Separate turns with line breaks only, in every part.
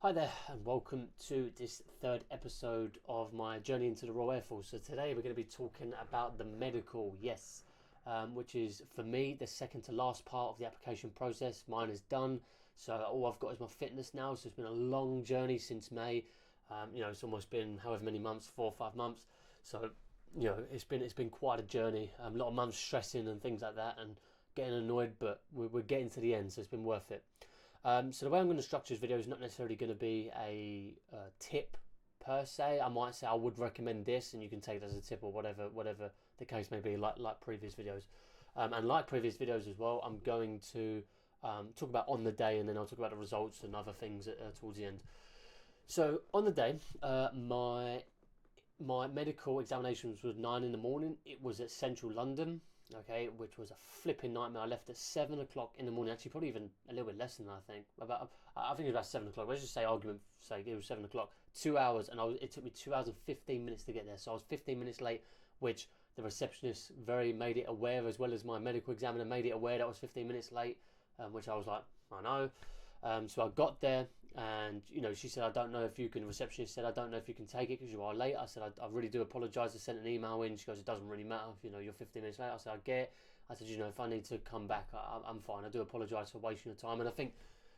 Hi there and welcome to this third episode of my journey into the Royal Air Force. So today we're going to be talking about the medical, which is for me the second to last part of the application process. Mine is done, so all I've got is my fitness now. So it's been a long journey since May. It's almost been however many months, 4 or 5 months. So it's been quite a journey. A lot of months stressing and things like that, and getting annoyed, but we're getting to the end, so it's been worth it. So the way I'm going to structure this video is not necessarily going to be a tip per se. I might say I would recommend this, and you can take it as a tip or whatever the case may be, like previous videos. And like previous videos as well, I'm going to talk about on the day, and then I'll talk about the results and other things towards the end. So on the day, my medical examinations was 9 in the morning. It was at Central London. Okay, which was a flipping nightmare. I left at 7 o'clock in the morning. Actually, probably even a little bit less than that, I think. I think it was about 7 o'clock. Let's just say, argument's sake, it was 7 o'clock. 2 hours, and it took me 2 hours and 15 minutes to get there. So I was 15 minutes late, which the receptionist made it aware, as well as my medical examiner made it aware that I was 15 minutes late, which I was like, I know. So I got there, and she said, the receptionist said, I don't know if you can take it because you are late. I said, I really do apologise. I sent an email in. She goes, it doesn't really matter if you're 15 minutes late. I said, I get it. I said, if I need to come back, I'm fine. I do apologise for wasting your time. And I think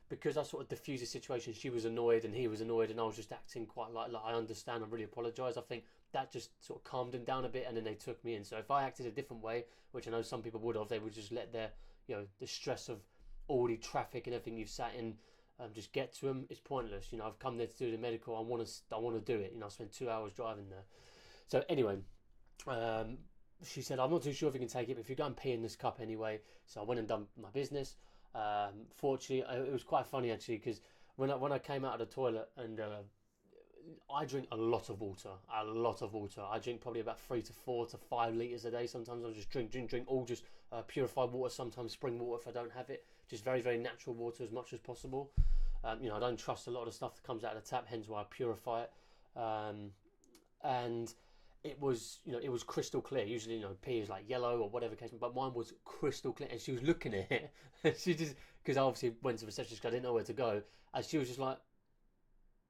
because I sort of diffused the situation, she was annoyed and he was annoyed, and I was just acting quite like I understand, I really apologise. I think that just sort of calmed them down a bit, and then they took me in. So if I acted a different way, which I know some people would have, they would just let their the stress of all the traffic and everything you've sat in just get to them. It's pointless. I've come there to do the medical. I want to do it. I spent 2 hours driving there. So anyway, she said, I'm not too sure if you can take it, but if you go and pee in this cup anyway. So I went and done my business. Fortunately, it was quite funny actually, because when I came out of the toilet, and I drink a lot of water. I drink probably about 3 to 4 to 5 litres a day. Sometimes I'll just drink all just purified water, sometimes spring water if I don't have it. Just very, very natural water as much as possible. I don't trust a lot of the stuff that comes out of the tap, hence why I purify it. And it was, it was crystal clear. Usually, pee is like yellow or whatever case, but mine was crystal clear. And she was looking at it. She just, because I obviously went to the receptionist because I didn't know where to go. And she was just like,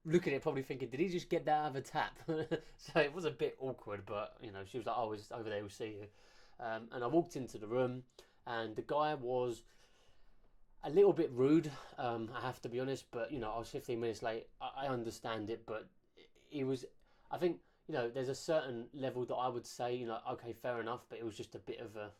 looking at it, probably thinking, did he just get that out of a tap? So it was a bit awkward, but she was like, oh, it's over there, we'll see you. And I walked into the room, and the guy was a little bit rude, I have to be honest, but I was 15 minutes late. I understand it, but he was, I think, there's a certain level that I would say, okay, fair enough, but it was just a bit of a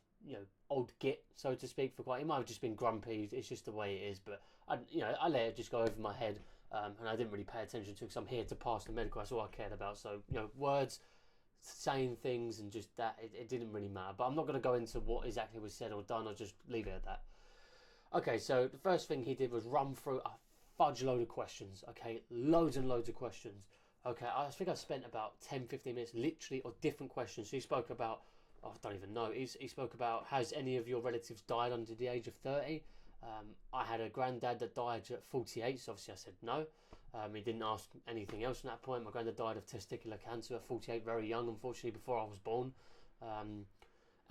old git, so to speak, for quite. It might have just been grumpy. It's just the way it is. But I let it just go over my head, and I didn't really pay attention to it because I'm here to pass the medical. That's all I cared about. So words, saying things, and just that, it didn't really matter. But I'm not going to go into what exactly was said or done. I'll just leave it at that. Okay, so the first thing he did was run through a fudge load of questions. Okay, loads and loads of questions. Okay, I think I spent about 10-15 minutes literally on different questions. So he spoke about, I don't even know. He spoke about, has any of your relatives died under the age of 30? I had a granddad that died at 48, so obviously I said no. He didn't ask anything else from that point. My granddad died of testicular cancer at 48, very young, unfortunately, before I was born.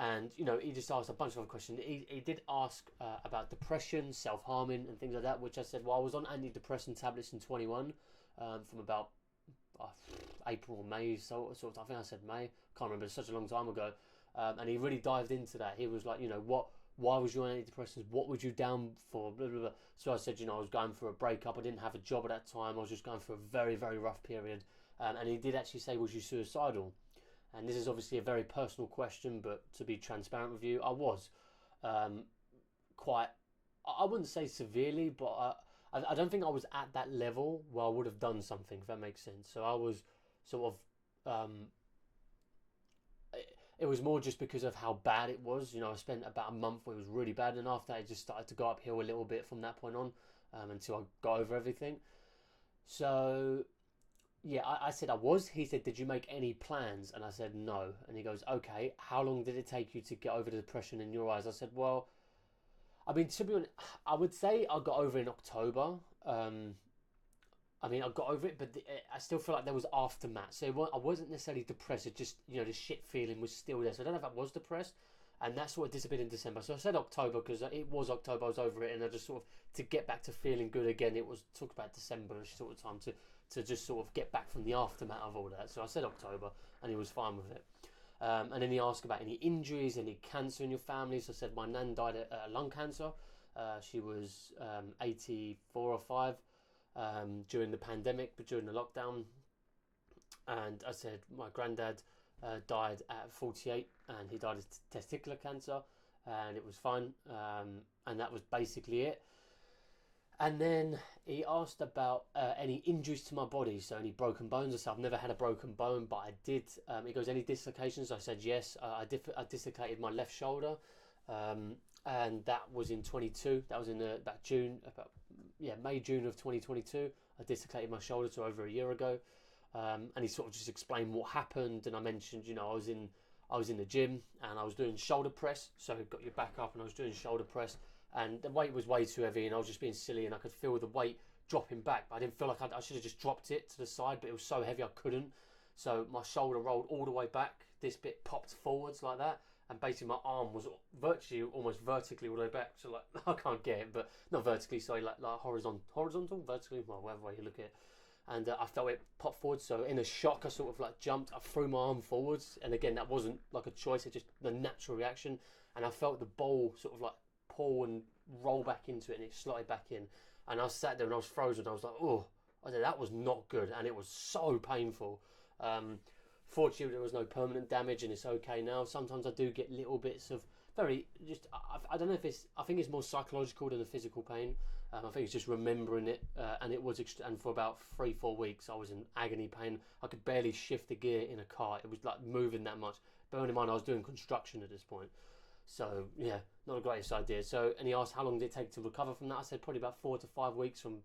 And he just asked a bunch of other questions. He did ask about depression, self-harming, and things like that, which I said, well, I was on antidepressant tablets in 21 from about April or May, sort of. I think I said May. Can't remember. It's such a long time ago. And he really dived into that. He was like, why was you on antidepressants? What were you down for? Blah, blah, blah. So I said, I was going for a breakup. I didn't have a job at that time. I was just going for a very, very rough period. And he did actually say, was you suicidal? And this is obviously a very personal question, but to be transparent with you, I was quite, I wouldn't say severely, but I don't think I was at that level where I would have done something, if that makes sense. So I was sort of, it was more just because of how bad it was. I spent about a month where it was really bad, and after that it just started to go uphill a little bit from that point on, until I got over everything. So yeah, I said I was. He said, did you make any plans? And I said no. And he goes, okay, how long did it take you to get over the depression in your eyes? I said, well, I mean, to be honest, I would say I got over it in October. I got over it, but I still feel like there was aftermath. So I wasn't necessarily depressed. It just, the shit feeling was still there. So I don't know if I was depressed. And that sort of disappeared in December. So I said October because it was October. I was over it, and I just sort of to get back to feeling good again, it was talk about December sort of time to just sort of get back from the aftermath of all that. So I said October, and he was fine with it. And then he asked about any injuries, any cancer in your family. So I said my nan died of lung cancer. She was 84 or 5 during the pandemic, but during the lockdown. And I said my granddad died at 48, and he died of testicular cancer, and it was fine. And that was basically it. And then he asked about any injuries to my body, so any broken bones. I said I've never had a broken bone, but I did. He goes, any dislocations? I said yes. I dislocated my left shoulder, and that was in 22. That was in about May, June of 2022. I dislocated my shoulder, so over a year ago. And he sort of just explained what happened, and I mentioned, I was in the gym and I was doing shoulder press, so got your back up, and I was doing shoulder press. And the weight was way too heavy, and I was just being silly, and I could feel the weight dropping back, but I didn't feel like I should have just dropped it to the side, but it was so heavy I couldn't. So my shoulder rolled all the way back, this bit popped forwards like that, and basically my arm was virtually almost vertically all the way back. So like, I can't get it, but not vertically, sorry, like horizontal, vertically, well, whatever way you look at it. And I felt it pop forward, so in a shock I sort of like jumped, I threw my arm forwards, and again that wasn't like a choice, it's just the natural reaction, and I felt the ball sort of like pull and roll back into it, and it slotted back in, and I sat there and I was frozen. I was like, oh, I said that was not good, and it was so painful. Fortunately there was no permanent damage, and it's okay now. Sometimes I do get little bits of I don't know if I think it's more psychological than the physical pain. I think it's just remembering it, and it was and for about 3-4 weeks I was in agony pain. I could barely shift the gear in a car. It was like moving that much. Bearing in mind I was doing construction at this point. So yeah, not the greatest idea. So, and he asked how long did it take to recover from that. I said probably about 4 to 5 weeks from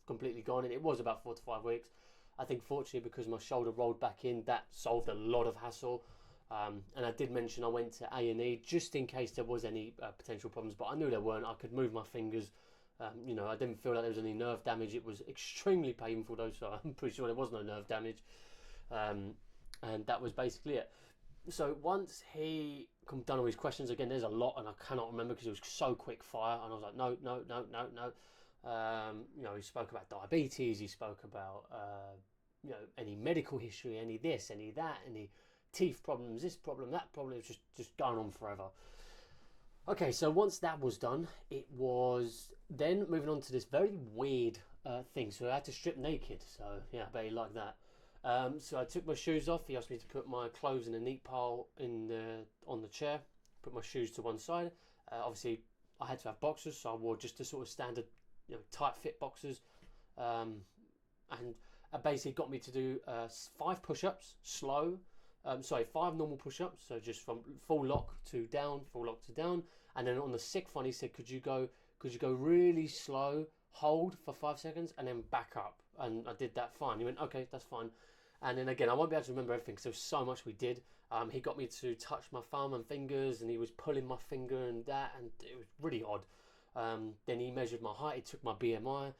completely gone, and it was about 4 to 5 weeks. I think fortunately because my shoulder rolled back in, that solved a lot of hassle. And I did mention I went to A&E just in case there was any potential problems, but I knew there weren't. I could move my fingers. I didn't feel like there was any nerve damage. It was extremely painful though, so I'm pretty sure there was no nerve damage. And that was basically it. So once he done all his questions, again there's a lot and I cannot remember because it was so quick fire, and I was like no. He spoke about diabetes, he spoke about any medical history, any this, any that, any teeth problems, this problem, that problem. It was just going on forever. Okay, so once that was done, it was then moving on to this very weird thing. So I had to strip naked, so yeah, I bet you like that. So I took my shoes off. He asked me to put my clothes in a neat pile on the chair, put my shoes to one side. Obviously I had to have boxers, so I wore just the sort of standard tight fit boxers, and I basically got me to do 5 push-ups slow. 5 normal push-ups, so just from full lock to down, and then on the 6th one he said, could you go really slow, hold for 5 seconds, and then back up? And I did that fine. He went, okay, that's fine. And then again, I won't be able to remember everything because there was so much we did. He got me to touch my thumb and fingers, and he was pulling my finger and that, and it was really odd. Then he measured my height, he took my BMI,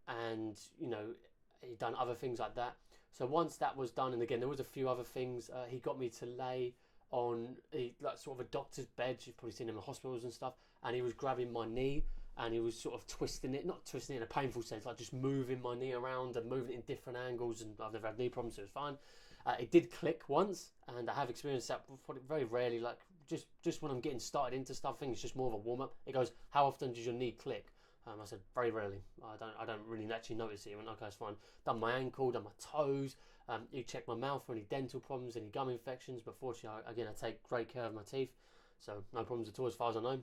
and he'd done other things like that. So once that was done, and again there was a few other things, he got me to lay on like sort of a doctor's bed. You've probably seen him in hospitals and stuff, and he was grabbing my knee and he was sort of not twisting it in a painful sense, like just moving my knee around and moving it in different angles, and I've never had knee problems, so it was fine. It did click once, and I have experienced that very rarely, like just when I'm getting started into stuff. I think it's just more of a warm-up. It goes, how often does your knee click? I said very rarely. I don't really actually notice it. I went, okay, that's fine. Done my ankle, done my toes. You check my mouth for any dental problems, any gum infections. But fortunately, again, I take great care of my teeth, so no problems at all as far as I know.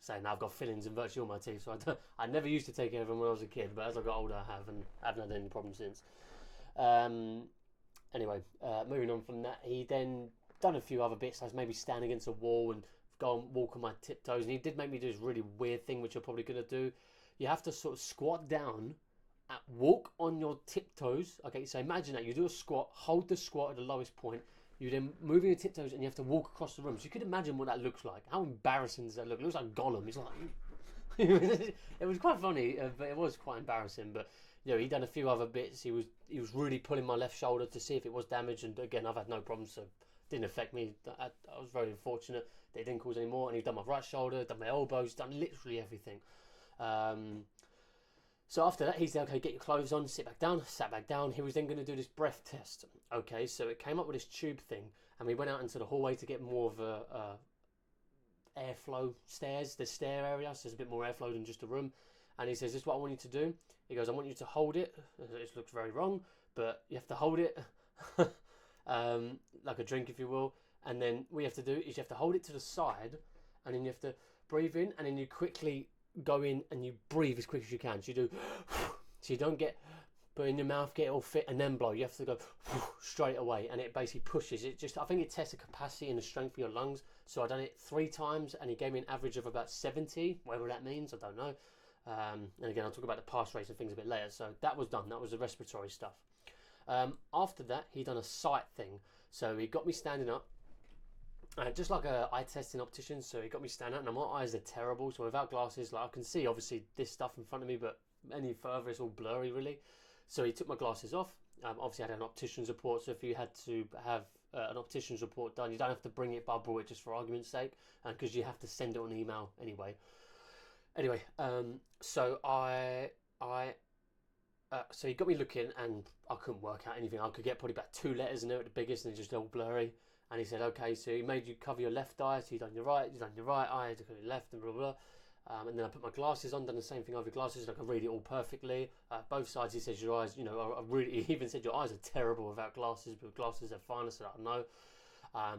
Saying now I've got fillings in virtually all my teeth, so I never used to take care of them when I was a kid, but as I got older, I have, and I haven't had any problems since. Anyway, moving on from that, he then done a few other bits, like maybe stand against a wall and go and walk on my tiptoes, and he did make me do this really weird thing which you're probably going to do. You have to sort of squat down, walk on your tiptoes. Okay, so imagine that you do a squat, hold the squat at the lowest point, you then move your tiptoes and you have to walk across the room. So you could imagine what that looks like. How embarrassing does that look? It looks like Gollum. He's like it was quite funny, but it was quite embarrassing. But he'd done a few other bits. He was really pulling my left shoulder to see if it was damaged, and again I've had no problems, so it didn't affect me. I was very fortunate that it didn't cause any more. And he'd done my right shoulder, done my elbows, done literally everything. So after that, he said, okay, get your clothes on, sit back down. Sat back down. He was then going to do this breath test. Okay, so it came up with this tube thing, and we went out into the hallway to get more of a airflow stairs, the stair area, so there's a bit more airflow than just a room. And he says, this is what I want you to do. He goes, I want you to hold it. This looks very wrong, but you have to hold it like a drink, if you will. And then what you have to do is you have to hold it to the side, and then you have to breathe in, and then you quickly go in and you breathe as quick as you can. So you do, so you don't get put in your mouth, get it all fit, and then blow. You have to go straight away, and it basically pushes it. Just, I think it tests the capacity and the strength of your lungs. So I done it 3 times, and he gave me an average of about 70, whatever that means, I don't know. And again, I'll talk about the pass rates and things a bit later. So that was done. That was the respiratory stuff. After that, he done a sight thing. So he got me standing up, just like a eye test in opticians. So he got me standing up, and my eyes are terrible. So without glasses, like I can see obviously this stuff in front of me, but any further, it's all blurry really. So he took my glasses off. Obviously, I had an optician's report. So if you had to have an optician's report done, you don't have to bring it, but I brought it just for argument's sake, because you have to send it on email anyway. Anyway, so so he got me looking, and I couldn't work out anything. I could get probably about 2 letters in there at the biggest, and it's just all blurry. And he said, okay, so he made you cover your left eye, so you done your right eye, to cover your left, and blah, blah, blah. And then I put my glasses on, done the same thing over your glasses, so I can read it all perfectly. Both sides, he says, your eyes, you know, are really, he even said your eyes are terrible without glasses, but with glasses they're fine. I said, I know.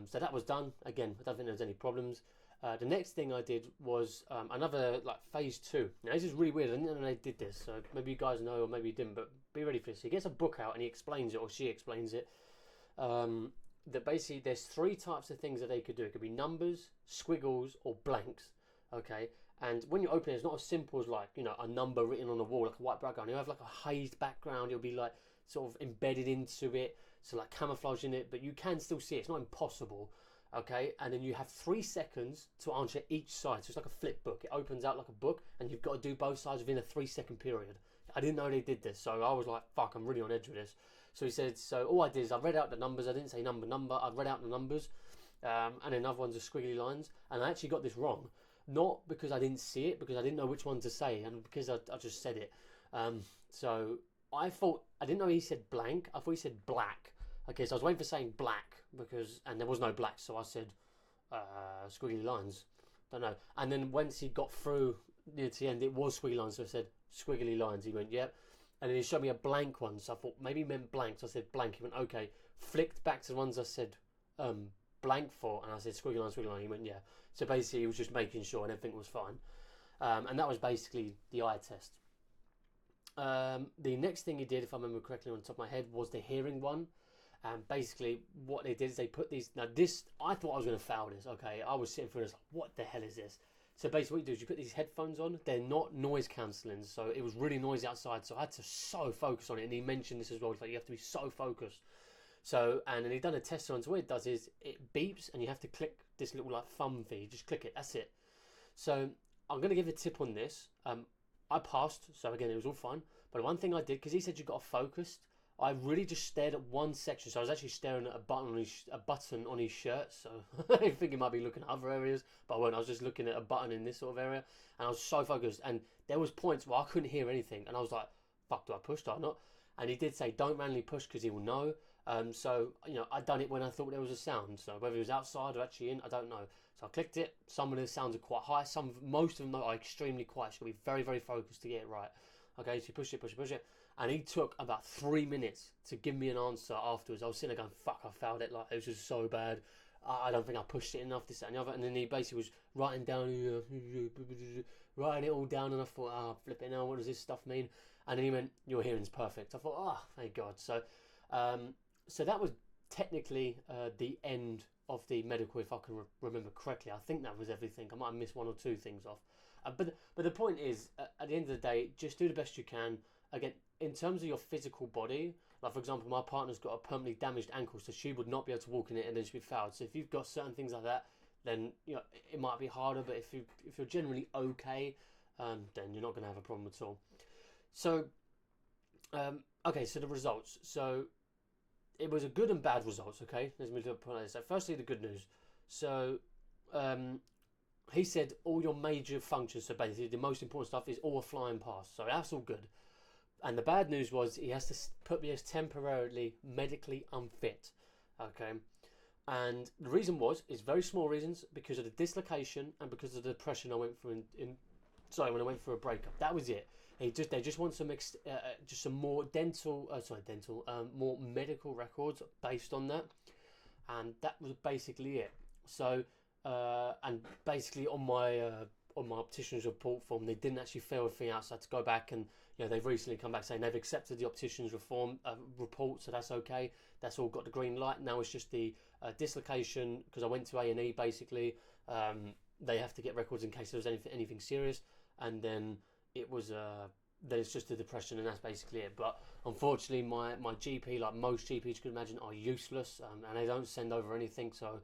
So that was done. Again, I don't think there was any problems. The next thing I did was another, like, phase 2. Now, this is really weird. I didn't know they did this, so maybe you guys know, or maybe you didn't, but be ready for this. He gets a book out, and he explains it, or she explains it, that basically there's 3 types of things that they could do. It could be numbers, squiggles, or blanks, okay? And when you open it, it's not as simple as, like, you know, a number written on the wall, like a white background. You'll have like a hazed background. It'll be like sort of embedded into it, so like camouflage in it, but you can still see it. It's not impossible, okay? And then you have 3 seconds to answer each side. So it's like a flip book. It opens out like a book, and you've got to do both sides within a 3-second period. I didn't know they did this, so I was like, fuck, I'm really on edge with this. So he said, so all I did is I read out the numbers. I didn't say number. I read out the numbers, and then other ones are squiggly lines. And I actually got this wrong. Not because I didn't see it, because I didn't know which one to say, and because I just said it. So I thought, I didn't know he said blank. I thought he said black. Okay, so I was waiting for saying black, and there was no black, so I said squiggly lines. Don't know. And then once he got through near to the end, it was squiggly lines, so I said squiggly lines. He went, yep. And then he showed me a blank one, so I thought maybe he meant blank, so I said blank. He went, okay. Flicked back to the ones I said blank for, and I said squiggly line. He went, yeah. So basically, he was just making sure and everything was fine. And that was basically the eye test. The next thing he did, if I remember correctly on the top of my head, was the hearing one. And basically, what they did is they put these... Now, this, I thought I was going to fail this, okay? I was sitting through this, like, what the hell is this? So basically, what you do is you put these headphones on. They're not noise cancelling, so it was really noisy outside, so I had to so focus on it. And he mentioned this as well. It's like, you have to be so focused. So, and then he done a test on, so what it does is it beeps, and you have to click this little like thumb thing. You just click it, that's it. So I'm going to give a tip on this. I passed, so again, it was all fine. But one thing I did, because he said you got focused, I really just stared at one section. So I was actually staring at a button on his shirt. So I think he might be looking at other areas, but I wasn't. I was just looking at a button in this sort of area, and I was so focused. And there was points where I couldn't hear anything, and I was like, fuck, do I push, do I not? And he did say, don't randomly push because he will know. So, you know, I'd done it when I thought there was a sound. So whether it was outside or actually in, I don't know. So I clicked it. Some of the sounds are quite high. Most of them are extremely quiet. So you've got to be very, very focused to get it right. Okay, so you push it. And he took about 3 minutes to give me an answer afterwards. I was sitting there going, fuck, I failed it. Like, it was just so bad. I don't think I pushed it enough, this, that, and the other. And then he basically was writing it all down. And I thought, flipping out, what does this stuff mean? And then he went, your hearing's perfect. I thought, thank God. So, so that was technically the end of the medical, if I can remember correctly. I think that was everything. I might have missed 1 or 2 things off. But the point is, at the end of the day, just do the best you can. Again, in terms of your physical body, like for example, my partner's got a permanently damaged ankle, so she would not be able to walk in it and then she'd be fouled. So if you've got certain things like that, then you know it might be harder. But if you're generally okay, then you're not going to have a problem at all. So, okay, so the results. So it was a good and bad results. Okay, let's move to a point like this. So firstly, the good news. So he said all your major functions, so basically the most important stuff, is all a flying pass. So that's all good. And the bad news was he has to put me as temporarily medically unfit. Okay. And the reason is very small reasons, because of the dislocation and because of the depression I went through when I went through a breakup. That was it. They just want some just some more more medical records based on that, and that was basically it. So and basically on my optician's report form, they didn't actually fill everything out, so I had to go back, and they've recently come back saying they've accepted the optician's report, so that's okay. That's all got the green light. Now it's just the dislocation, because I went to A&E basically. They have to get records in case there was anything serious, and then it was then it's just the depression, and that's basically it. But unfortunately, my GP, like most GPs you could imagine, are useless, and they don't send over anything. So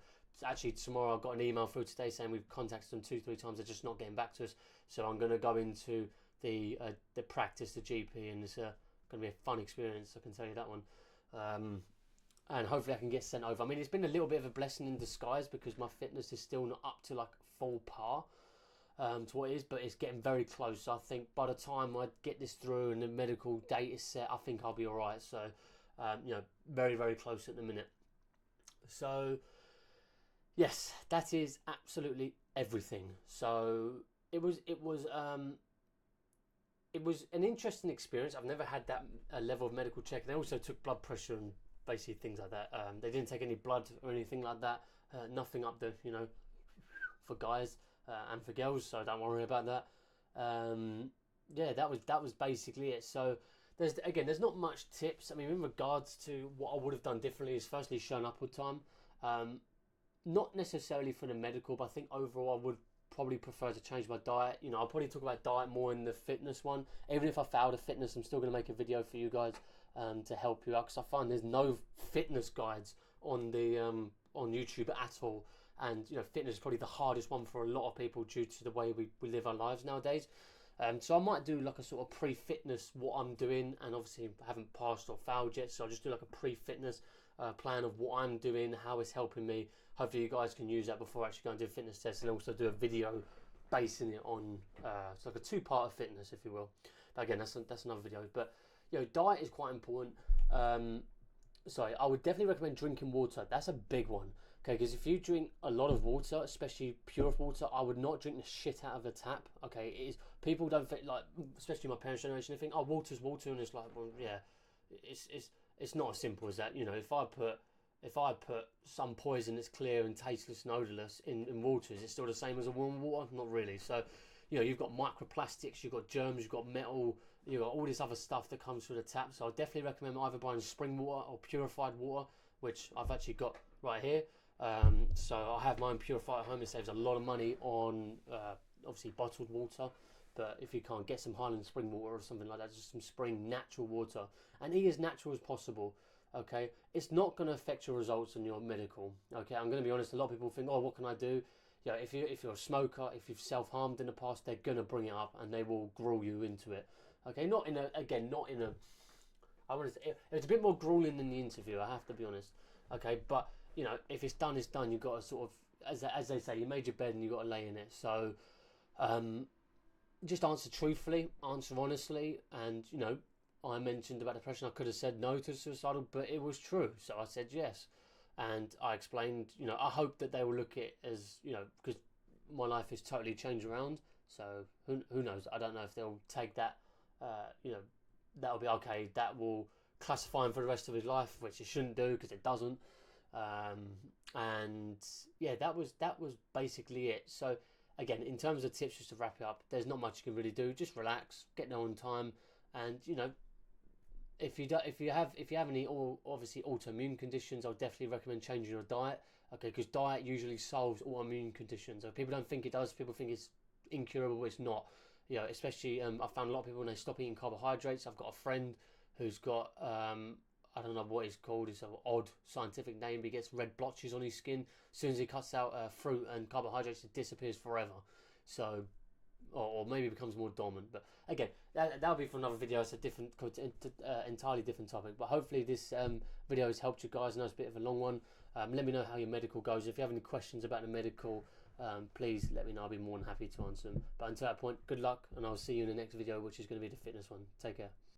actually tomorrow I got an email through today saying we've contacted them 2-3 times, they're just not getting back to us. So I'm going to go into the practice, the GP, and it's going to be a fun experience, I can tell you that one. And hopefully I can get sent over. I mean, it's been a little bit of a blessing in disguise, because my fitness is still not up to like full par to what it is, but it's getting very close. So I think by the time I get this through and the medical date is set, I think I'll be all right. So very, very close at the minute. So yes, that is absolutely everything. So it was an interesting experience. I've never had that level of medical check. They also took blood pressure and basically things like that. They didn't take any blood or anything like that. Nothing up the, for guys and for girls. So don't worry about that. That was basically it. So there's not much tips. I mean, in regards to what I would have done differently is firstly shown up with time. Not necessarily for the medical, but I think overall I would probably prefer to change my diet. I'll probably talk about diet more in the fitness one. Even if I failed at fitness, I'm still going to make a video for you guys to help you out, because I find there's no fitness guides on the on YouTube at all. And fitness is probably the hardest one for a lot of people due to the way we live our lives nowadays. So I might do like a sort of pre-fitness, what I'm doing, and obviously I haven't passed or failed yet, so I'll just do like a pre-fitness plan of what I'm doing, how it's helping me. Hopefully you guys can use that before I actually go and do a fitness test, and also do a video basing it on it's like a two-part of fitness, if you will. But again, that's another video. But diet is quite important. I would definitely recommend drinking water. That's a big one. Okay, because if you drink a lot of water, especially pure water, I would not drink the shit out of the tap. Okay, it is, people don't think, like, especially my parents' generation, they think, oh, water's water, and it's like, well, yeah, it's not as simple as that. If I put some poison that's clear and tasteless and odourless in water, is it still the same as a warm water? Not really. So, you've got microplastics, you've got germs, you've got metal, you've got all this other stuff that comes through the tap. So I definitely recommend either buying spring water or purified water, which I've actually got right here. So I have mine purified at home. It saves a lot of money on obviously bottled water. But if you can't, get some Highland spring water or something like that, just some spring natural water, and eat as natural as possible. Okay, it's not going to affect your results in your medical. Okay, I'm going to be honest. A lot of people think, oh, what can I do? If you're a smoker, if you've self-harmed in the past, they're going to bring it up and they will gruel you into it. Okay, not in a. I want to say, it's a bit more grueling than the interview, I have to be honest. Okay, but if it's done, it's done. You've got to sort of, as they say, you made your bed and you've got to lay in it. So, just answer truthfully, answer honestly, and I mentioned about depression. I could have said no to suicidal, but it was true, so I said yes. And I explained, I hope that they will look at it as, because my life is totally changed around. So who knows? I don't know if they'll take that, that'll be okay. That will classify him for the rest of his life, which it shouldn't do, because it doesn't. And yeah, that was basically it. So again, in terms of tips, just to wrap it up, there's not much you can really do. Just relax, get there on time, and if you have any obviously autoimmune conditions, I'll definitely recommend changing your diet. Okay, because diet usually solves autoimmune conditions. So people don't think it does. People think it's incurable. It's not. Especially I found a lot of people when they stop eating carbohydrates. I've got a friend who's got I don't know what it's called. It's an odd scientific name. But he gets red blotches on his skin. As soon as he cuts out fruit and carbohydrates, it disappears forever. So, or maybe becomes more dormant. But again, that'll be for another video. It's a different, entirely different topic. But hopefully this video has helped you guys. I know it's a bit of a long one. Let me know how your medical goes. If you have any questions about the medical, please let me know. I'll be more than happy to answer them. But until that point, good luck, and I'll see you in the next video, which is going to be the fitness one. Take care.